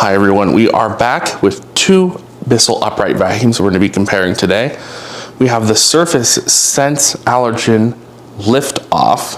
Hi everyone, we are back with two Bissell upright vacuums we're going to be comparing today. We have the Surface Sense Allergen Lift Off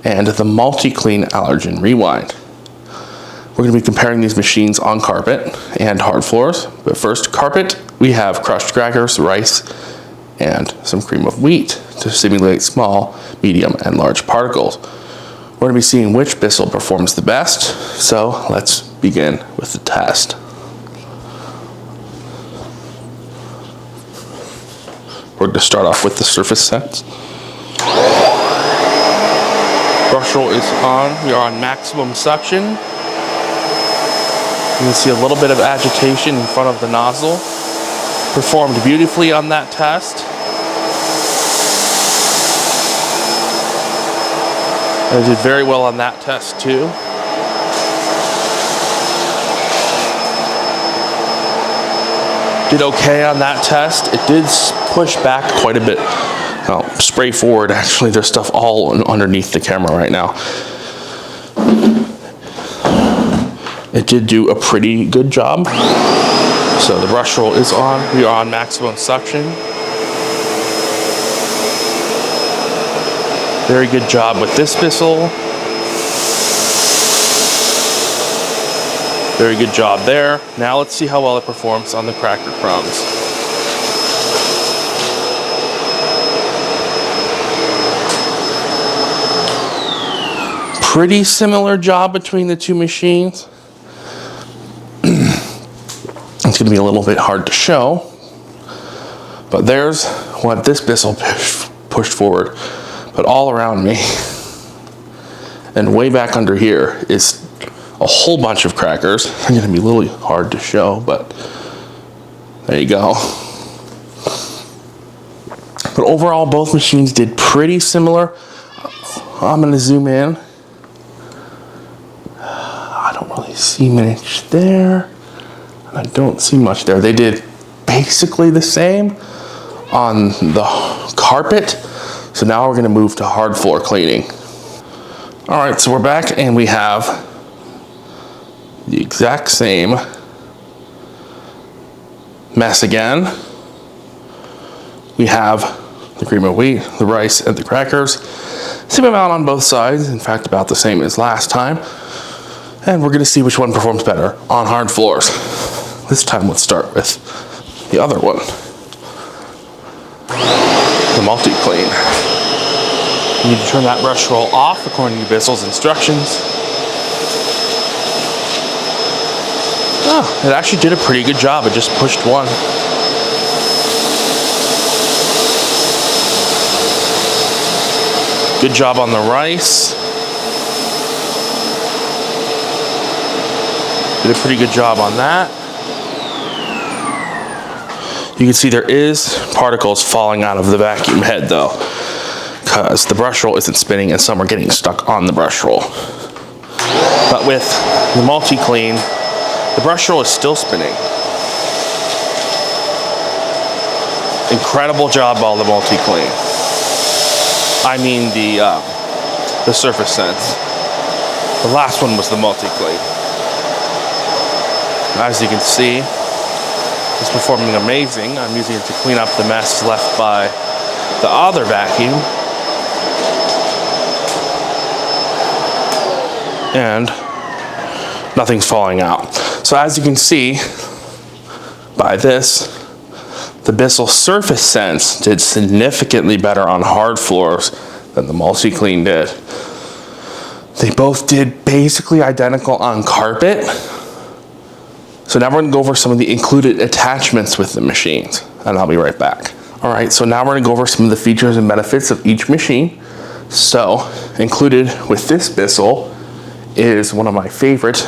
and the Multi-Clean Allergen Rewind. We're going to be comparing these machines on carpet and hard floors. But first, carpet, we have crushed crackers, rice, and some cream of wheat to simulate small, medium, and large particles. We're going to be seeing which Bissell performs the best, so let's begin with the test. We're going to start off with the Surface Sense. Brush roll is on. We are on maximum suction. You can see a little bit of agitation in front of the nozzle. Performed beautifully on that test. I did very well on that test too. Did okay on that test. It did push back quite a bit. Spray forward, actually, there's stuff all underneath the camera right now. It did do a pretty good job. So the brush roll is on. We are on maximum suction. Very good job with this Bissell. Very good job there. Now let's see how well it performs on the cracker crumbs. Pretty similar job between the two machines. It's going to be a little bit hard to show, but there's what this Bissell pushed forward. But all around me and way back under here is a whole bunch of crackers. They're going to be a little hard to show, but there you go. But overall, both machines did pretty similar. I'm going to zoom in. I don't really see much there. I don't see much there. They did basically the same on the carpet. So now we're going to move to hard floor cleaning. All right, so we're back and we have the exact same mess again. We have the cream of wheat, the rice, and the crackers. Same amount on both sides, in fact, about the same as last time. And we're going to see which one performs better on hard floors. This time, let's start with the other one, the Multi-Clean. You need to turn that brush roll off according to Bissell's instructions. Oh, it actually did a pretty good job. It just pushed one. Good job on the rice. Did a pretty good job on that. You can see there is particles falling out of the vacuum head though, because the brush roll isn't spinning and some are getting stuck on the brush roll. But with the Multi-Clean, the brush roll is still spinning. Incredible job by the Multi-Clean. I mean the Surface Sense. The last one was the Multi-Clean. As you can see, it's performing amazing. I'm using it to clean up the mess left by the other vacuum. And nothing's falling out. So as you can see by this, the Bissell Surface Sense did significantly better on hard floors than the Multi-Clean did. They both did basically identical on carpet. So now we're going to go over some of the included attachments with the machines, and I'll be right back. All right, so now we're going to go over some of the features and benefits of each machine. So included with this Bissell is one of my favorite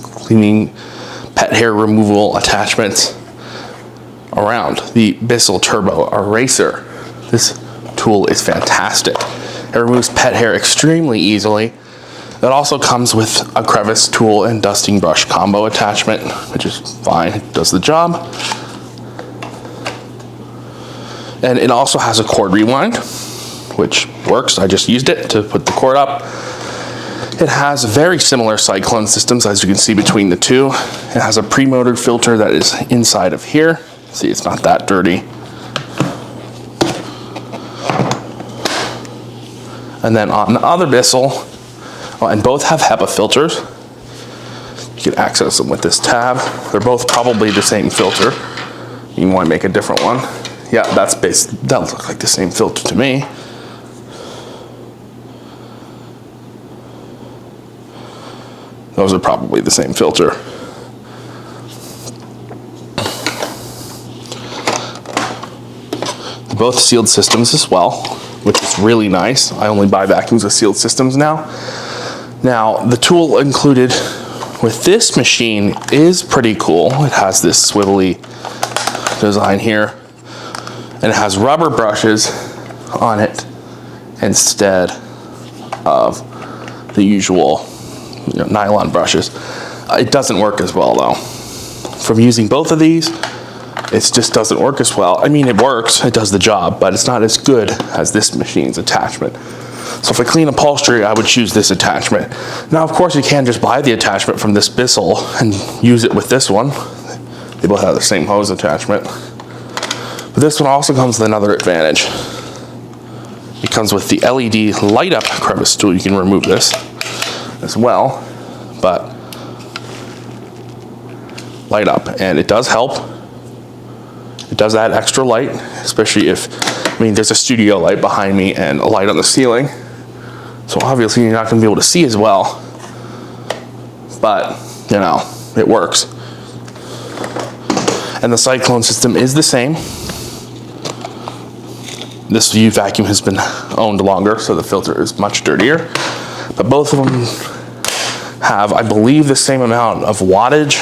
cleaning pet hair removal attachments around, the Bissell Turbo Eraser. This tool is fantastic. It removes pet hair extremely easily. It also comes with a crevice tool and dusting brush combo attachment, which is fine, it does the job. And it also has a cord rewind, which works. I just used it to put the cord up. It has very similar cyclone systems, as you can see between the two. It has a pre-motored filter that is inside of here. See, it's not that dirty. And then on the other Bissell, and both have HEPA filters. You can access them with this tab. They're both probably the same filter. You want to make a different one. Yeah, that looks like the same filter to me. Those are probably the same filter. They're both sealed systems as well, which is really nice. I only buy vacuums with sealed systems now. Now, the tool included with this machine is pretty cool. It has this swivelly design here, and it has rubber brushes on it instead of the usual nylon brushes. It doesn't work as well though. From using both of these, it just doesn't work as well. I mean, it works, it does the job, but it's not as good as this machine's attachment. So if I clean upholstery, I would choose this attachment. Now, of course, you can just buy the attachment from this Bissell and use it with this one. They both have the same hose attachment. But this one also comes with another advantage. It comes with the LED light up crevice tool. You can remove this as well, but light up, and it does help. It does add extra light, especially if, I mean, there's a studio light behind me and a light on the ceiling. So obviously you're not going to be able to see as well, but you know, it works. And the cyclone system is the same. This vacuum has been owned longer, so the filter is much dirtier. But both of them have, I believe, the same amount of wattage,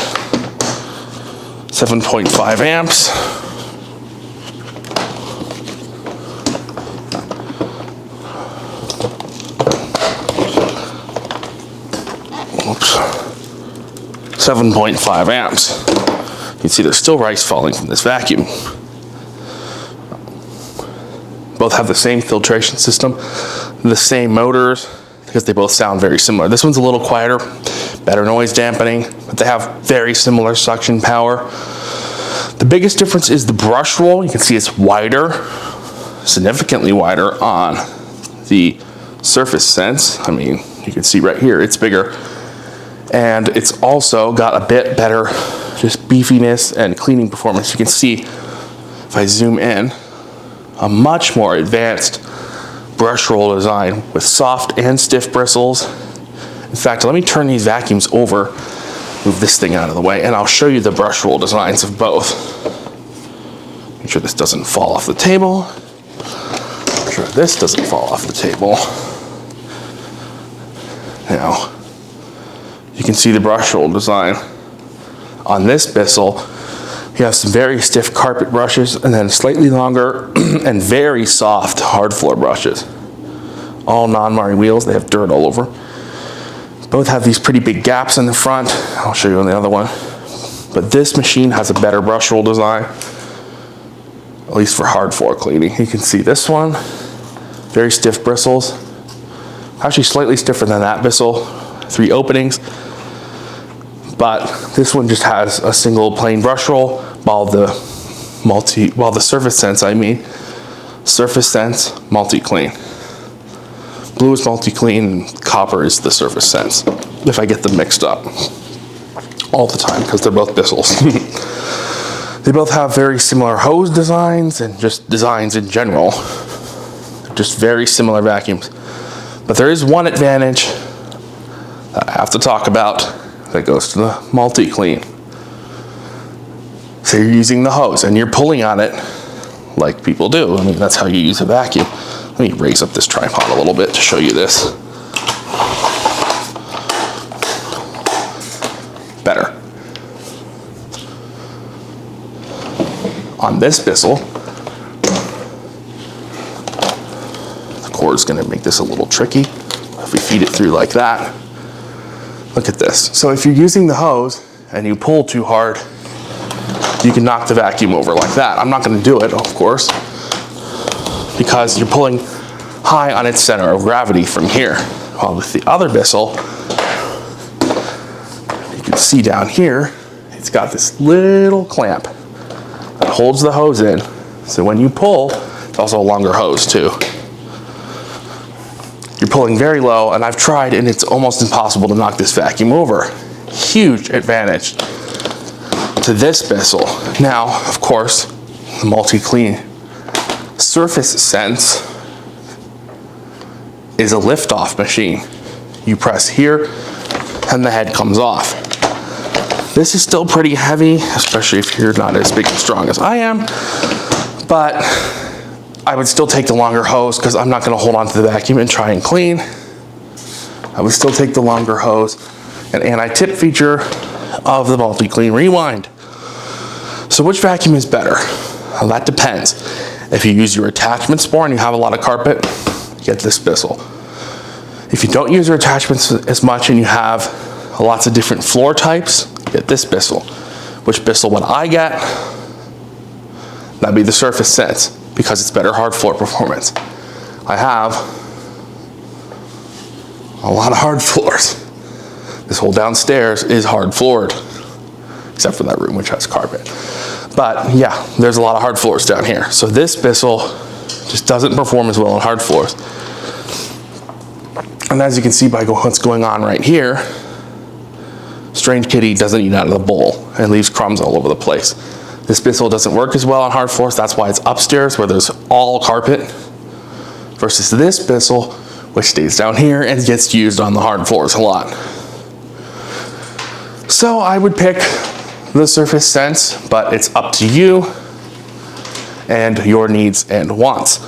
7.5 amps. Oops. 7.5 amps. You can see there's still rice falling from this vacuum. Both have the same filtration system, the same motors, because they both sound very similar. This one's a little quieter, better noise dampening, but they have very similar suction power. The biggest difference is the brush roll. You can see it's wider, significantly wider on the Surface Sense. I mean, you can see right here, it's bigger. And it's also got a bit better just beefiness and cleaning performance. You can see, if I zoom in, a much more advanced brush roll design with soft and stiff bristles. In fact, let me turn these vacuums over, move this thing out of the way, and I'll show you the brush roll designs of both. Make sure this doesn't fall off the table. Make sure this doesn't fall off the table. Now, you can see the brush roll design. On this Bissell, you have some very stiff carpet brushes and then slightly longer and very soft hard floor brushes. All non-marring wheels, they have dirt all over. Both have these pretty big gaps in the front. I'll show you on the other one. But this machine has a better brush roll design, at least for hard floor cleaning. You can see this one, very stiff bristles. Actually slightly stiffer than that Bissell, 3 openings. But this one just has a single plain brush roll, while the Surface Sense, Surface Sense multi-clean. Blue is multi-clean, and copper is the Surface Sense, if I get them mixed up all the time, because they're both Bissells. They both have very similar hose designs and just designs in general. They're just very similar vacuums. But there is one advantage that I have to talk about that goes to the multi-clean. So you're using the hose and you're pulling on it like people do. I mean, that's how you use a vacuum. Let me raise up this tripod a little bit to show you this. Better. On this Bissell, the cord is going to make this a little tricky. If we feed it through like that, look at this. So if you're using the hose and you pull too hard, you can knock the vacuum over like that. I'm not going to do it, of course, because you're pulling high on its center of gravity from here. While with the other Bissell, you can see down here, it's got this little clamp that holds the hose in. So when you pull, it's also a longer hose too. You're pulling very low, and I've tried, and it's almost impossible to knock this vacuum over. Huge advantage to this Bissell. Now, of course, the multi-clean surface sense is a lift-off machine. You press here, and the head comes off. This is still pretty heavy, especially if you're not as big and strong as I am, but I would still take the longer hose because I'm not going to hold on to the vacuum and try and clean. I would still take the longer hose. An anti-tip feature of the multi-clean rewind. So which vacuum is better? Well, that depends. If you use your attachments more and you have a lot of carpet, get this Bissell. If you don't use your attachments as much and you have lots of different floor types, get this Bissell. Which Bissell would I get? That'd be the Surface Sense, because it's better hard floor performance. I have a lot of hard floors. This whole downstairs is hard floored, except for that room which has carpet. But yeah, there's a lot of hard floors down here. So this Bissell just doesn't perform as well on hard floors. And as you can see by what's going on right here, Strange Kitty doesn't eat out of the bowl and leaves crumbs all over the place. This Bissell doesn't work as well on hard floors. That's why it's upstairs where there's all carpet, versus this Bissell, which stays down here and gets used on the hard floors a lot. So I would pick the Surface Sense, but it's up to you and your needs and wants.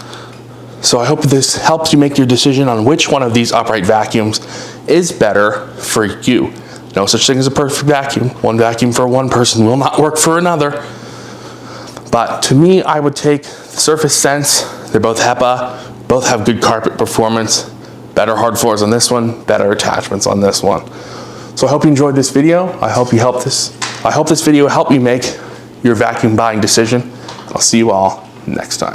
So I hope this helps you make your decision on which one of these upright vacuums is better for you. No such thing as a perfect vacuum. One vacuum for one person will not work for another. But to me, I would take the Surface Sense. They're both HEPA, both have good carpet performance, better hard floors on this one, better attachments on this one. So I hope you enjoyed this video. I hope this video helped you make your vacuum buying decision. I'll see you all next time.